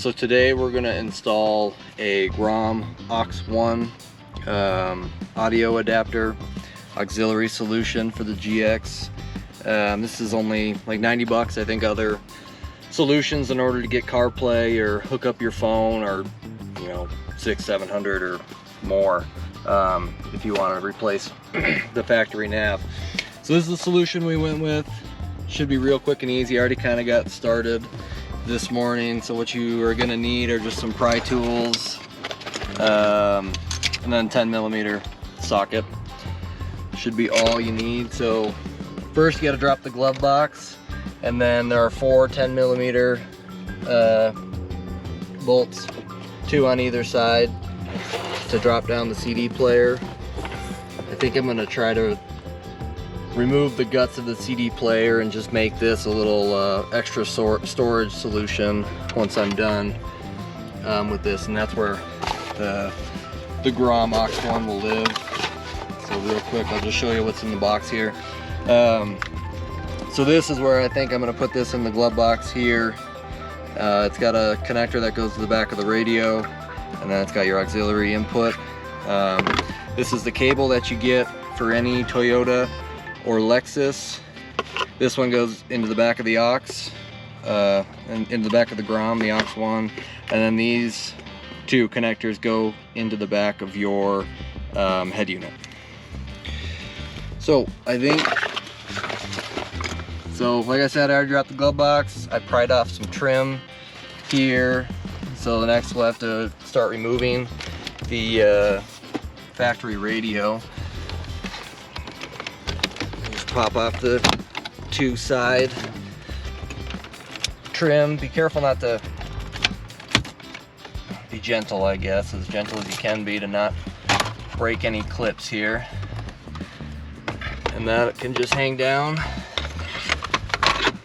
So today we're gonna install a Grom Aux audio adapter auxiliary solution for the GX. This is only like 90 bucks. I think other solutions in order to get CarPlay or hook up your phone are, you know, $600-700 or more if you want to replace the factory nav. So this is the solution we went with. Should be real quick and easy. I already kind of got started this morning. So what you are going to need are just some pry tools and then 10mm socket. Should be all you need. So first you got to drop the glove box, and then there are 4 10mm bolts, 2 on either side to drop down the CD player. I think I'm going to try to remove the guts of the CD player and just make this a little extra storage solution once I'm done with this, and that's where the Grom Aux one will live. So real quick, I'll just show you what's in the box here. So this is where I think I'm going to put this in the glove box here. It's got a connector that goes to the back of the radio, and then it's got your auxiliary input. This is the cable that you get for any Toyota or Lexus. This one goes into the back of the Aux, and into the back of the Grom, the Aux one, and then these 2 connectors go into the back of your head unit. So I think, so like I said, I already dropped the glove box. I pried off some trim here. So the next we'll have to start removing the factory radio. Pop off the 2 side trim. Be careful not to be gentle, I guess, as gentle as you can be to not break any clips here. And that can just hang down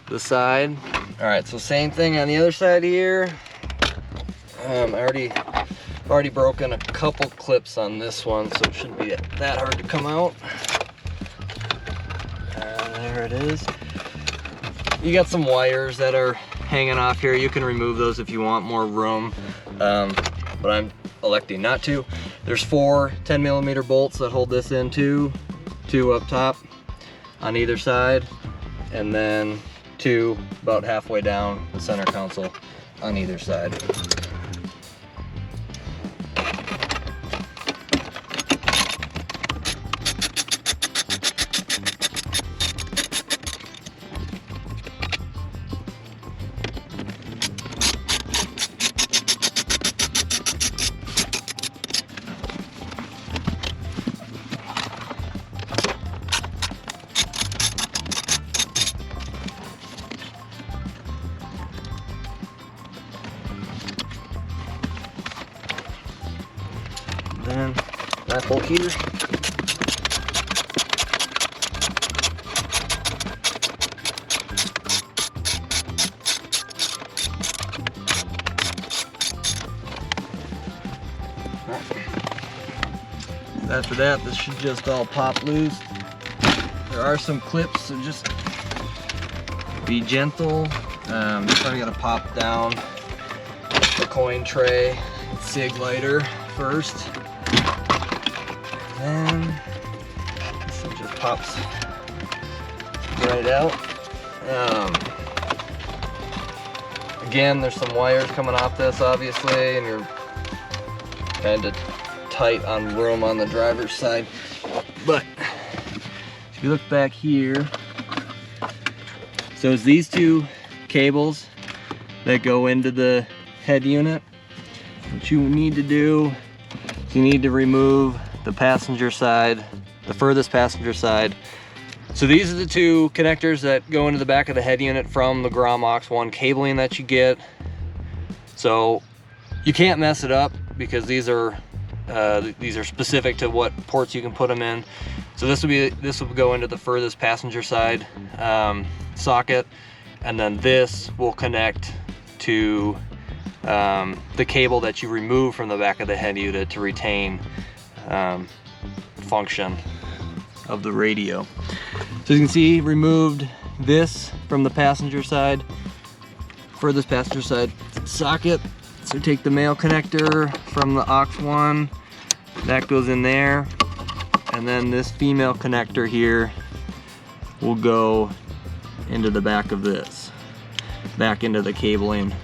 the side. Alright, so same thing on the other side here. I've already broken a couple clips on this one, so it shouldn't be that hard to come out. There it is. You got some wires that are hanging off here. You can remove those if you want more room, but I'm electing not to. There's 4 10mm bolts that hold this in, 2 up top on either side, and then 2 about halfway down the center console on either side. Then that bolt here. After that, this should just all pop loose. There are some clips, so just be gentle. Probably gotta pop down the coin tray sig lighter first. And then this one just pops right out. Again, there's some wires coming off this, obviously, and you're kind of tight on room on the driver's side. But if you look back here, so it's these 2 cables that go into the head unit. What you need to do is you need to remove the passenger side, the furthest passenger side. So these are the 2 connectors that go into the back of the head unit from the Grom Aux one cabling that you get. So you can't mess it up because these are specific to what ports you can put them in. So this will go into the furthest passenger side socket, and then this will connect to the cable that you remove from the back of the head unit to retain function of the radio. So you can see, removed this from the passenger side, furthest passenger side socket, So take the male connector from the aux 1, that goes in there, and then this female connector here will go into the back of this, back into the cabling,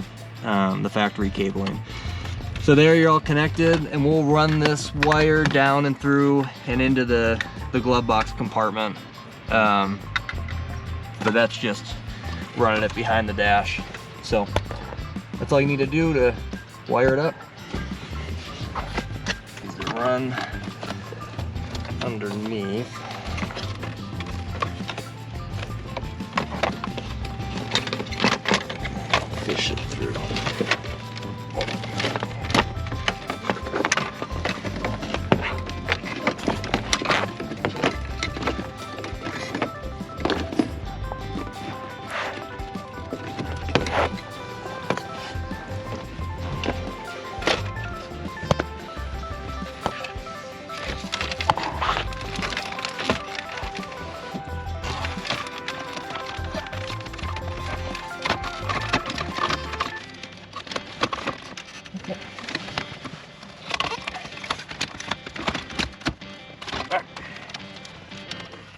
the factory cabling. So there you're all connected, and we'll run this wire down and through and into the glove box compartment. But that's just running it behind the dash. So that's all you need to do to wire it up. Is to run underneath. Fish it through.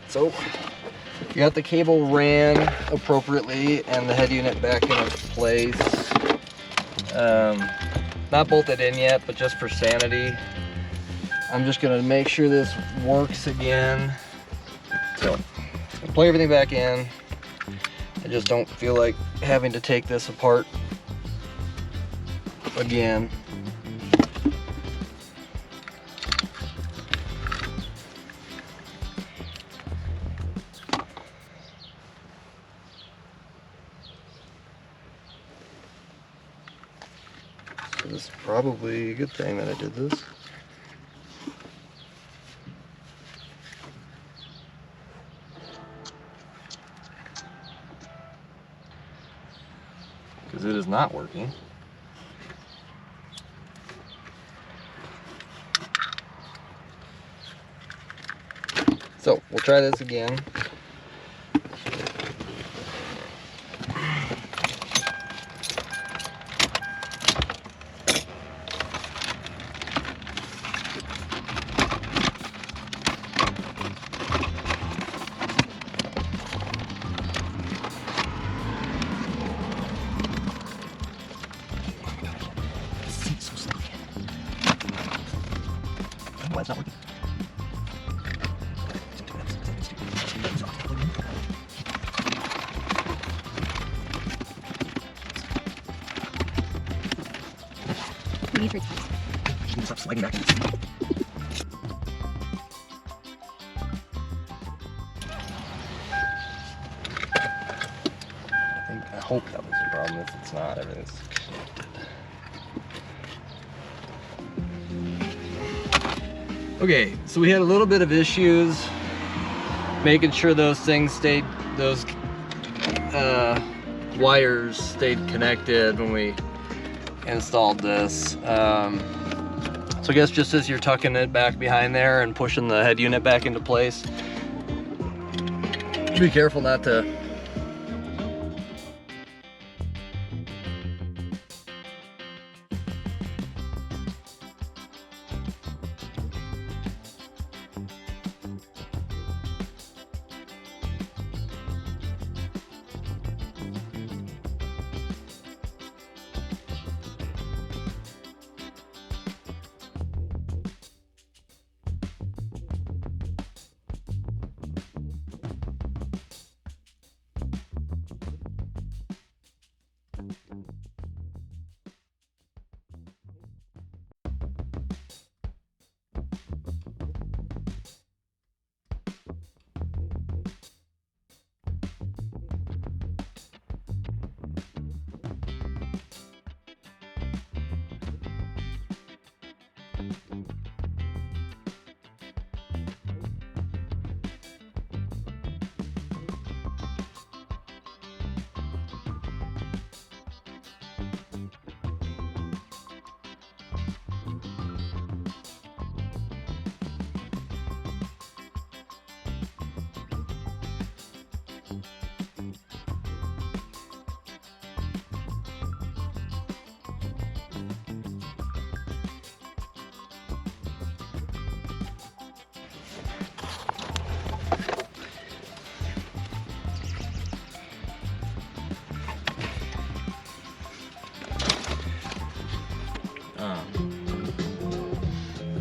So you got the cable ran appropriately and the head unit back into place. Not bolted in yet, but just for sanity, I'm just gonna make sure this works again. So I'll plug everything back in. I just don't feel like having to take this apart again. So this is probably a good thing that I did this. Because it is not working. So we'll try this again. Why it's not working? You need for text. You can stop sliding back. I hope that was the problem. If it's not, everything's connected. Okay, so we had a little bit of issues making sure those things stayed, those wires stayed connected when we installed this. So I guess just as you're tucking it back behind there and pushing the head unit back into place, be careful not to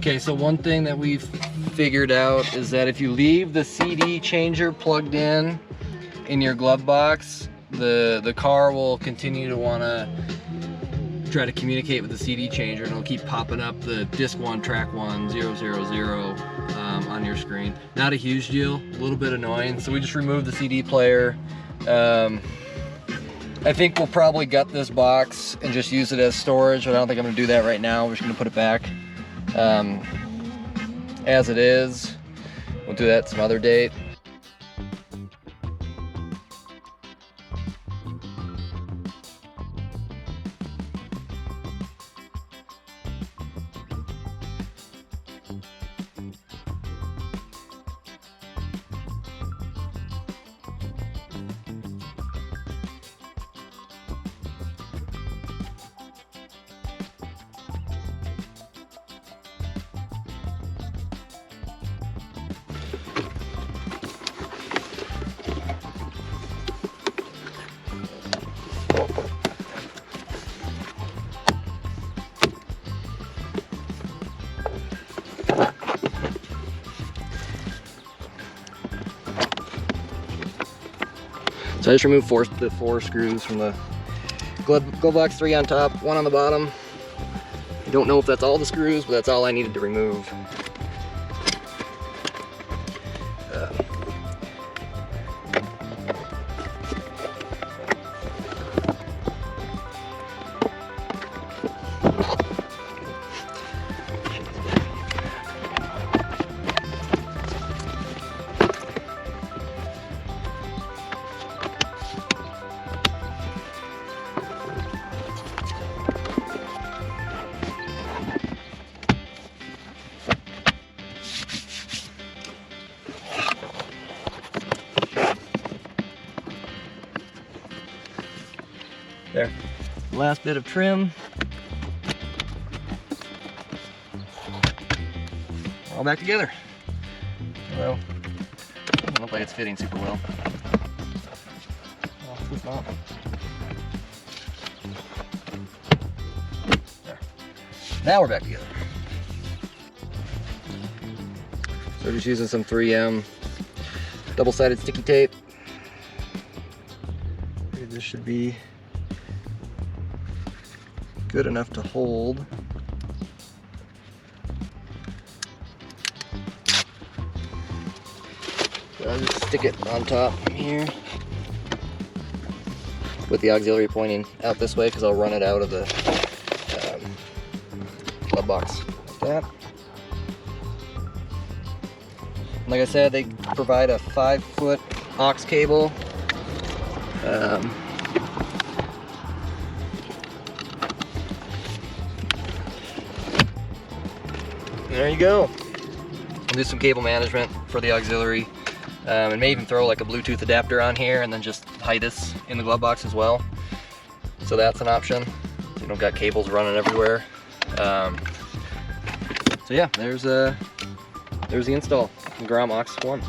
Okay, so one thing that we've figured out is that if you leave the CD changer plugged in your glove box, the car will continue to want to try to communicate with the CD changer, and it'll keep popping up the disc 1, track 1, 000 on your screen. Not a huge deal, a little bit annoying. So we just removed the CD player. I think we'll probably gut this box and just use it as storage, but I don't think I'm gonna do that right now. We're just gonna put it back as it is. We'll do that some other date. So I just removed the four screws from the glove box, 3 on top, 1 on the bottom. I don't know if that's all the screws, but that's all I needed to remove. There, last bit of trim. All back together. Well, doesn't look like it's fitting super well. Oh, it's not. There. Now we're back together. So we're just using some 3M double-sided sticky tape. This should be good enough to hold. So I'll just stick it on top here with the auxiliary pointing out this way, because I'll run it out of the glove box like that. And like I said, they provide a 5-foot aux cable. There you go. I'll do some cable management for the auxiliary, and may even throw like a Bluetooth adapter on here and then just hide this in the glove box as well. So that's an option. So you don't got cables running everywhere. So yeah, there's the install from Grom Aux 1.